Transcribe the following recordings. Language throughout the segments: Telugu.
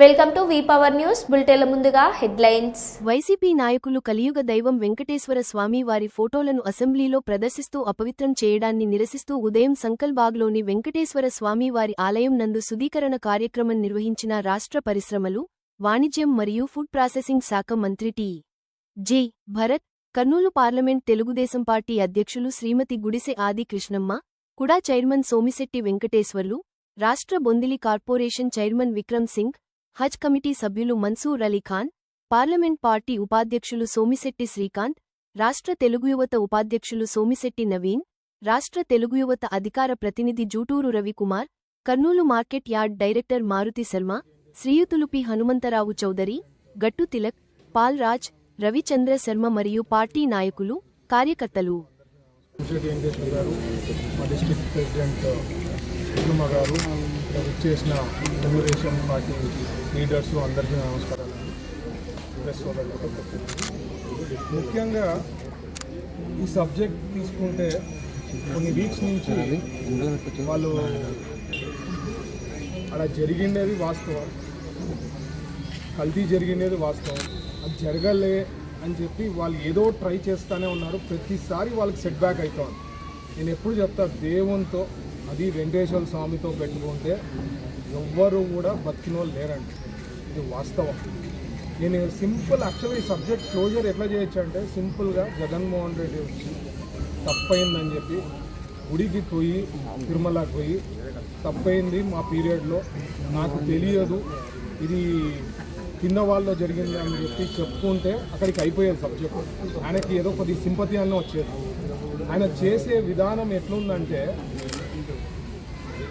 Welcome to V power news బులెటిన్ల ముందుగా హెడ్లైన్స్. వైసీపీ నాయకులు కలియుగ దైవం వెంకటేశ్వర స్వామి వారి ఫోటోలను అసెంబ్లీలో ప్రదర్శిస్తూ అపవిత్రం చేయడాన్ని నిరసిస్తూ ఉదయం సంకల్బాగ్లోని వెంకటేశ్వర స్వామి వారి ఆలయం నందు శుద్ధీకరణ కార్యక్రమం నిర్వహించిన రాష్ట్ర పరిశ్రమలు, వాణిజ్యం మరియు ఫుడ్ ప్రాసెసింగ్ శాఖ మంత్రి T. G. Bharat, Kurnool parliament Telugu Desam party అధ్యక్షులు శ్రీమతి గుడిసె ఆది కృష్ణమ్మ, కుడా చైర్మన్ సోమిశెట్టి వెంకటేశ్వర్లు, రాష్ట్ర బొందిలి కార్పొరేషన్ చైర్మన్ విక్రమ్ సింగ్, హజ్ కమిటీ సభ్యులు మన్సూర్ అలీఖాన్, పార్లమెంట్ పార్టీ ఉపాధ్యక్షులు సోమిశెట్టి శ్రీకాంత్, రాష్ట్ర తెలుగు యువత ఉపాధ్యక్షులు సోమిశెట్టి నవీన్, రాష్ట్ర తెలుగు యువత అధికార ప్రతినిధి Juturu Ravikumar, Kurnool market yard director Maruti Sharma, శ్రీయుతులు పి హనుమంతరావు చౌదరి, గట్టు తిలక్, పాల్ రాజ్, రవిచంద్ర శర్మ మరియు పార్టీ నాయకులు, కార్యకర్తలు. చేసిన తెలుగుదేశం పార్టీ లీడర్స్ అందరికీ నమస్కారాలు. ప్రెస్ సోదరులకు ముఖ్యంగా ఈ సబ్జెక్ట్ తీసుకుంటే కొన్ని వీక్స్ నుంచి వాళ్ళు అలా జరిగిండేది వాస్తవం, కల్తీ జరిగిండేది వాస్తవం, అది జరగలే అని చెప్పి వాళ్ళు ఏదో ట్రై చేస్తూనే ఉన్నారు. ప్రతిసారి వాళ్ళకి సెట్ బ్యాక్ అవుతాం. నేను ఎప్పుడు చెప్తా, దేవునితో అది వెంకటేశ్వర స్వామితో పెట్టుకుంటే ఎవ్వరు కూడా బతికిన వాళ్ళు లేరండి. ఇది వాస్తవం. నేను సింపుల్ యాక్చువల్గా ఈ సబ్జెక్ట్ క్లోజర్ ఎట్లా చేయొచ్చు అంటే, సింపుల్గా జగన్మోహన్ రెడ్డి వచ్చి తప్పైందని చెప్పి గుడికి పోయి తిరుమలకి పోయి తప్పైంది మా పీరియడ్లో, నాకు తెలియదు, ఇది కింద వాళ్ళలో జరిగింది అని చెప్పి చెప్పుకుంటే అక్కడికి అయిపోయేది సబ్జెక్ట్. ఆయనకి ఏదో కొద్ది సింపతి అన్న వచ్చేది. ఆయన చేసే విధానం ఎట్లుందంటే,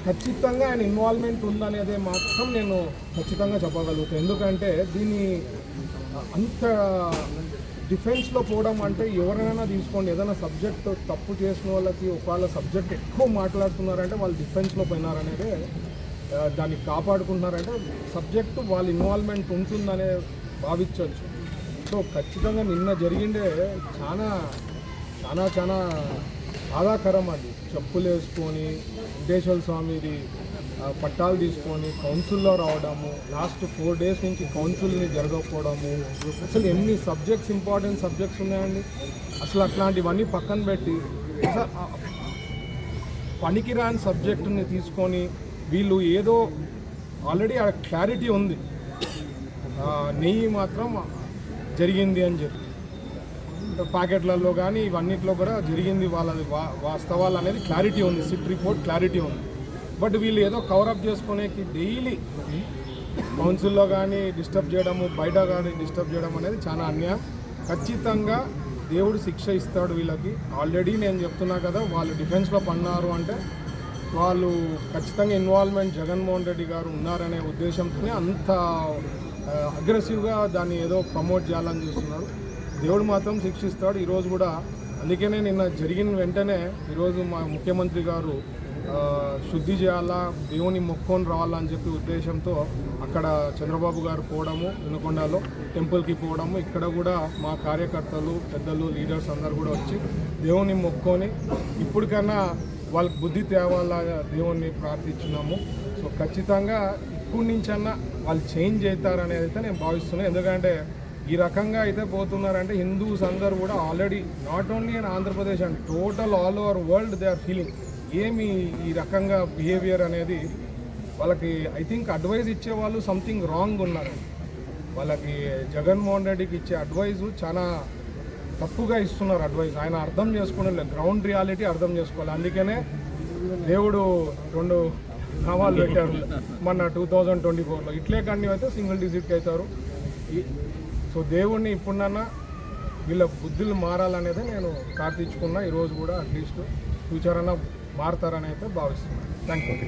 ఖచ్చితంగా ఆయన ఇన్వాల్వ్మెంట్ ఉందనేదే మాత్రం నేను ఖచ్చితంగా చెప్పగలుగుతాను. ఎందుకంటే దీన్ని అంత డిఫెన్స్లో పోవడం అంటే, ఎవరైనా తీసుకోండి, ఏదైనా సబ్జెక్ట్ తప్పు చేసిన వాళ్ళకి ఒకవేళ సబ్జెక్ట్ ఎక్కువ మాట్లాడుతున్నారంటే వాళ్ళు డిఫెన్స్లో పోయినారనేదే, దాన్ని కాపాడుకుంటున్నారంటే సబ్జెక్టు వాళ్ళ ఇన్వాల్వ్మెంట్ ఉంటుందనే భావించవచ్చు. సో ఖచ్చితంగా నిన్న జరిగిండే చాలా చాలా చాలా బాధాకరం. అది చెప్పులు వేసుకొని వెంకటేశ్వర స్వామిది పట్టాలు తీసుకొని కౌన్సిల్లో రావడము, లాస్ట్ 4 days నుంచి కౌన్సిల్ని జరగకపోవడము, అసలు ఎన్ని సబ్జెక్ట్స్ ఇంపార్టెంట్ సబ్జెక్ట్స్ ఉన్నాయండి. అసలు అట్లాంటివన్నీ పక్కన పెట్టి పనికిరాని సబ్జెక్టుని తీసుకొని వీళ్ళు ఏదో ఆల్రెడీ ఆ క్లారిటీ ఉంది, నెయ్యి మాత్రం జరిగింది అని చెప్పి ప్యాకెట్లలో కానీ ఇవన్నిట్లో కూడా జరిగింది వాళ్ళది వాస్తవాలు అనేది క్లారిటీ ఉంది, సిట్ రిపోర్ట్ క్లారిటీ ఉంది. బట్ వీళ్ళు ఏదో కవరప్ చేసుకునేకి డైలీ కౌన్సిల్లో కానీ డిస్టర్బ్ చేయడము, బయట కానీ డిస్టర్బ్ చేయడం అనేది చాలా అన్యాయం. ఖచ్చితంగా దేవుడు శిక్ష ఇస్తాడు వీళ్ళకి. ఆల్రెడీ నేను చెప్తున్నా కదా, వాళ్ళు డిఫెన్స్లో పన్నారు అంటే వాళ్ళు ఖచ్చితంగా ఇన్వాల్వ్మెంట్ జగన్మోహన్ రెడ్డి గారు ఉన్నారనే ఉద్దేశంతోనే అంత అగ్రెసివ్గా దాన్ని ఏదో ప్రమోట్ చేయాలని చూస్తున్నారు. దేవుడు మాత్రం శిక్షిస్తాడు ఈరోజు కూడా. అందుకనే నిన్న జరిగిన వెంటనే ఈరోజు మా ముఖ్యమంత్రి గారు శుద్ధి చేయాలా, దేవుని మొక్కొని రావాలని చెప్పి ఉద్దేశంతో అక్కడ చంద్రబాబు గారు పోవడము, వినుకొండలో టెంపుల్కి పోవడము, ఇక్కడ కూడా మా కార్యకర్తలు, పెద్దలు, లీడర్స్ అందరు కూడా వచ్చి దేవుని మొక్కొని ఇప్పటికన్నా వాళ్ళకి బుద్ధి తేవాలా దేవుణ్ణి ప్రార్థించున్నాము. సో ఖచ్చితంగా ఇప్పటి నుంచన్నా వాళ్ళు చేంజ్ అవుతారనేది అయితే నేను భావిస్తున్నాను. ఎందుకంటే ఈ రకంగా అయితే పోతున్నారంటే హిందూస్ అందరూ కూడా already not only in Andhra Pradesh and total all over world they are feeling ఏమి ఈ రకంగా బిహేవియర్ అనేది. వాళ్ళకి ఐ థింక్ అడ్వైజ్ ఇచ్చేవాళ్ళు సంథింగ్ రాంగ్ ఉన్నారు. వాళ్ళకి జగన్మోహన్ రెడ్డికి ఇచ్చే అడ్వైజు చాలా తప్పుగా ఇస్తున్నారు అడ్వైజ్. ఆయన అర్థం చేసుకోవడం, గ్రౌండ్ రియాలిటీ అర్థం చేసుకోవాలి. అందుకనే దేవుడు 2 నామాలు పెట్టారు మొన్న 2024లో. ఇట్లే కంటిన్యూ అయితే సింగిల్ డిజిట్కి అవుతారు. సో దేవుణ్ణి ఇప్పుడన్నా వీళ్ళ బుద్ధులు మారాలనేదే నేను ప్రార్థించుకున్నా. ఈరోజు కూడా అట్లీస్ట్ ఫ్యూచర్ అన్నా మారుతారని అయితే భావిస్తున్నాను. Thank you.